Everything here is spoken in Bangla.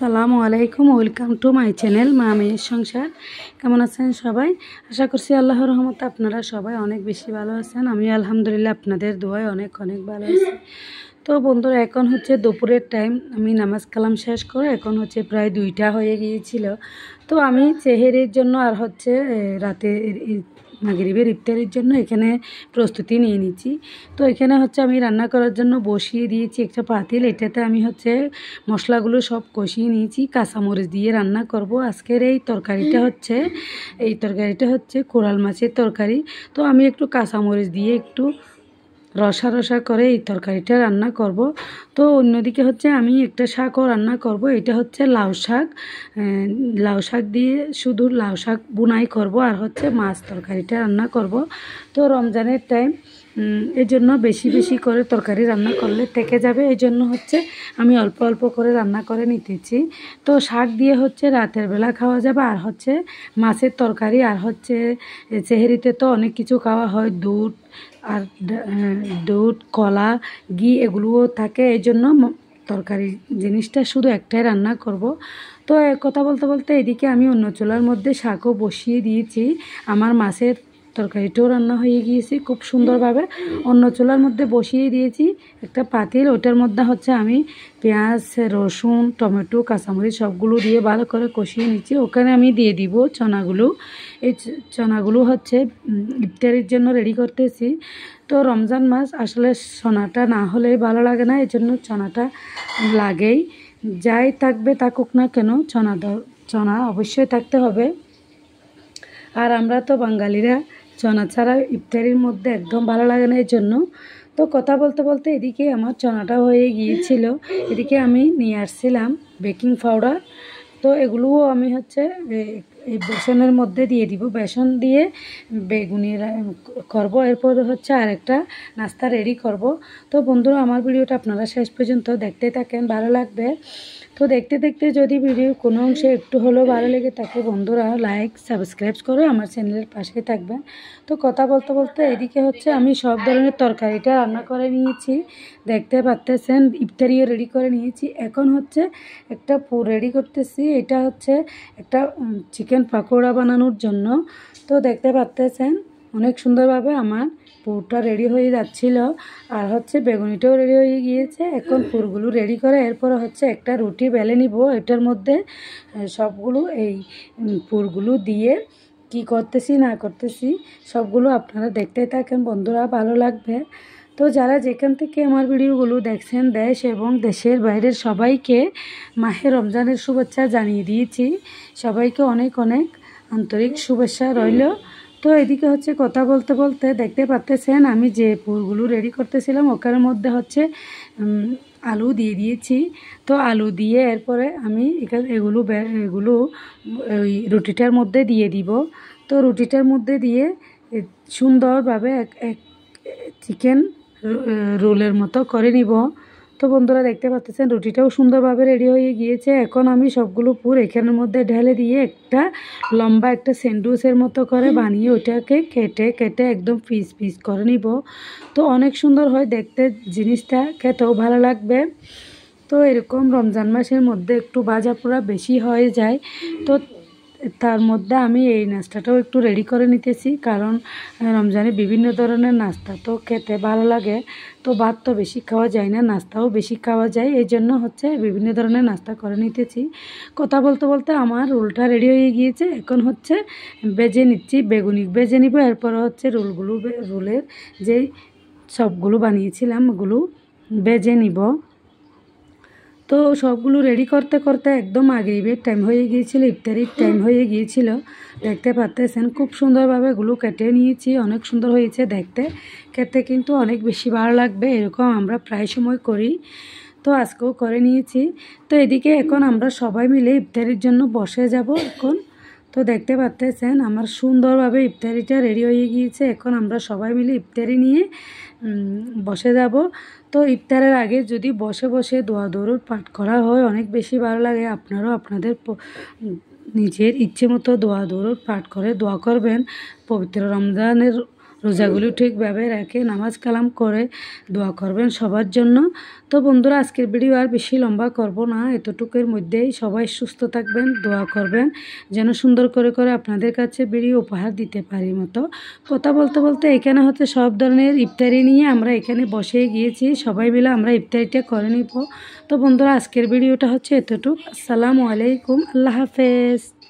আসসালামু আলাইকুম, ওয়েলকাম টু মাই চ্যানেল মা মেয়ের সংসার। কেমন আছেন সবাই? আশা করছি আল্লাহর রহমতে আপনারা সবাই অনেক বেশি ভালো আছেন। আমি আলহামদুলিল্লাহ আপনাদের দোয়ায় অনেক ভালো আছি। তো বন্ধুরা, এখন হচ্ছে দুপুরের টাইম। আমি নামাজ কালাম শেষ করে এখন হচ্ছে প্রায় 2টা হয়ে গিয়েছিল। তো আমি সেহেরির জন্য আর হচ্ছে রাতে মাগরিবের ইফতারের জন্য এখানে প্রস্তুতি নিয়ে নিচ্ছি। তো এখানে হচ্ছে আমি রান্না করার জন্য বসিয়ে দিয়েছি একটা পাতিল। এটাতে আমি হচ্ছে মশলাগুলো সব কষিয়ে নিয়েছি, কাঁচামরিচ দিয়ে রান্না করব। আজকের এই তরকারিটা হচ্ছে কোরাল মাছের তরকারি। তো আমি একটু কাঁচামরিচ দিয়ে একটু রসা করে এই তরকারিটা রান্না করব। তো অন্যদিকে হচ্ছে আমি একটা শাকও রান্না করব। এটা হচ্ছে লাউ শাক দিয়ে শুধু লাউ শাক বুনাই করব, আর হচ্ছে মাছ তরকারিটা রান্না করব। তো রমজানের টাইম, এই জন্য বেশি করে তরকারি রান্না করলে থেকে যাবে। এই জন্য হচ্ছে আমি অল্প করে রান্না করে নিতেছি। তো শাক দিয়ে হচ্ছে রাতের বেলা খাওয়া যাবে, আর হচ্ছে মাছের তরকারি, আর হচ্ছে সেহরিতে তো অনেক কিছু খাওয়া হয়, দুধ কলা ঘি এগুলোও থাকে। এই জন্য তরকারি জিনিসটা শুধু একটাই রান্না করব। তো কথা বলতে এদিকে আমি অন্য চুলার মধ্যে শাকও বসিয়ে দিয়েছি। আমার মাছের তরকারিটাও রান্না হয়ে গিয়েছে খুব সুন্দরভাবে। অন্য চুলার মধ্যে বসিয়ে দিয়েছি একটা পাতিল। ওটার মধ্যে হচ্ছে আমি পেঁয়াজ, রসুন, টমেটো, কাঁচামরিচ সবগুলো দিয়ে ভালো করে কষিয়ে নিচ্ছি। ওখানে আমি দিয়ে দিব চনাগুলো। এই চনাগুলো হচ্ছে ইফতারের জন্য রেডি করতেছি। তো রমজান মাস আসলে চনাটা না হলে ভালো লাগে না, এই জন্য চনাটা লাগেই। যাই থাকুক না কেন, চনা অবশ্যই থাকতে হবে। আর আমরা তো বাঙালিরা চনা ছাড়া ইফতারির মধ্যে একদম ভালো লাগে না, এই জন্য। তো কথা বলতে এদিকে আমার চনাটা হয়ে গিয়েছিল। এদিকে আমি নিয়ে আসছিলাম বেকিং পাউডার। তো এগুলোও আমি হচ্ছে এই বেসনের মধ্যে দিয়ে দিব। বেসন দিয়ে বেগুনি করব, এরপর হচ্ছে আরেকটা নাস্তা রেডি করব। তো বন্ধুরা, আমার ভিডিওটা আপনারা শেষ পর্যন্ত দেখতে থাকেন, ভালো লাগবে। তো দেখতে যদি ভিডিওর কোনো অংশে একটু হলেও ভালো লেগে থাকে, বন্ধুরা লাইক সাবস্ক্রাইব করে আমার চ্যানেলের পাশে থাকবেন। তো কথা বলতে এদিকে হচ্ছে আমি সব ধরনের তরকারিটা রান্না করে নিয়েছি, দেখতে পাচ্ছেন। ইফতারিও রেডি করে নিয়েছি। এখন হচ্ছে একটা পুর রেডি করতেছি। এটা হচ্ছে একটা চিকেন পাকোড়া বানানোর জন্য। তো দেখতে পাচ্ছেন অনেক সুন্দরভাবে আমার পুরটা রেডি হয়ে যাচ্ছিল, আর হচ্ছে বেগুনিটাও রেডি হয়ে গিয়েছে। এখন পুরগুলো রেডি করে এরপর হচ্ছে একটা রুটি বেলে নিব। এটার মধ্যে সবগুলো এই পুরগুলো দিয়ে কি করতেছি না করতেছি সবগুলো আপনারা দেখতে থাকেন, বন্ধুরা ভালো লাগবে। তো যারা যেখান থেকে আমার ভিডিওগুলো দেখছেন, দেশ এবং দেশের বাইরের সবাইকে মাহে রমজানের শুভেচ্ছা জানিয়ে দিয়েছি। সবাইকে অনেক আন্তরিক শুভেচ্ছা রইল। তো এদিকে হচ্ছে কথা বলতে দেখতে পাচ্ছেন আমি যে পুরগুলো রেডি করতেছিলাম, ওখানের মধ্যে হচ্ছে আলু দিয়ে দিয়েছি। তো আলু দিয়ে এরপরে আমি এগুলো ওই রুটিটার মধ্যে দিয়ে দিব। তো রুটিটার মধ্যে দিয়ে সুন্দরভাবে এক চিকেন রোলের মতো করে নিব। তো বন্ধুরা দেখতে পাচ্ছেন রুটিটাও সুন্দরভাবে রেডি হয়ে গিয়েছে। এখন আমি সবগুলো পুর এখানের মধ্যে ঢেলে দিয়ে একটা লম্বা একটা স্যান্ডউইচের মতো করে বানিয়ে ওইটাকে কেটে একদম পিস করে নিব। তো অনেক সুন্দর হয় দেখতে, জিনিসটা খেতেও ভালো লাগবে। তো এরকম রমজান মাসের মধ্যে একটু ভাজা পোড়া বেশি হয়ে যায়। তো তার মধ্যে আমি এই নাস্তাটাও একটু রেডি করে নিতেছি, কারণ রমজানে বিভিন্ন ধরনের নাস্তা তো খেতে ভালো লাগে। তো ভাত তো বেশি খাওয়া যায় না, নাস্তাও বেশি খাওয়া যায়, এই জন্য হচ্ছে বিভিন্ন ধরনের নাস্তা করে নিতেছি। কথা বলতে আমার রোলটা রেডি হয়ে গিয়েছে। এখন হচ্ছে বেজে নিচ্ছি, বেগুনি ভেজে নিব। এরপর হচ্ছে রোলের যেই সবগুলো বানিয়েছিলাম ওগুলো ভেজে নিব। তো সবগুলো রেডি করতে একদম মাগরিবের টাইম হয়ে গিয়েছিল, ইফতারির টাইম হয়ে গিয়েছিল। দেখতে পাচ্ছেন খুব সুন্দরভাবে এগুলো কেটে নিয়েছি, অনেক সুন্দর হয়েছে দেখতে। খেতে কিন্তু অনেক বেশি ভালো লাগবে, এরকম আমরা প্রায় সময় করি। তো আজকেও করে নিয়েছি। তো এদিকে এখন আমরা সবাই মিলে ইফতারির জন্য বসে যাব এখন। তো দেখতে পাচ্ছেন আমার সুন্দরভাবে ইফতারিটা রেডি হয়ে গিয়েছে। এখন আমরা সবাই মিলে ইফতারি নিয়ে বসে যাব। তো ইফতারের আগে যদি বসে দোয়া দরুদ পাঠ করা হয় অনেক বেশি ভালো লাগে। আপনারাও আপনাদের নিজের ইচ্ছে মতো দোয়া দরুদ পাঠ করে দোয়া করবেন পবিত্র রমজানের রোজাগুলো ঠিকভাবে রেখে নামাজ কালাম করে দোয়া করবেন সবার জন্য। তো বন্ধুরা, আজকের ভিডিও আর বেশি লম্বা করব না, এতটুকুর মধ্যেই সবাই সুস্থ থাকবেন, দোয়া করবেন যেন সুন্দর করে আপনাদের কাছে ভিডিও উপহার দিতে পারি মতো। কথা বলতে বলতে এখানে হচ্ছে সব ধরনের ইফতারি নিয়ে আমরা এখানে বসে গিয়েছি, সবাই মিলে আমরা ইফতারিটা করে নিব। তো বন্ধুরা, আজকের ভিডিওটা হচ্ছে এতটুকু। আসসালামু আলাইকুম, আল্লাহ হাফেজ।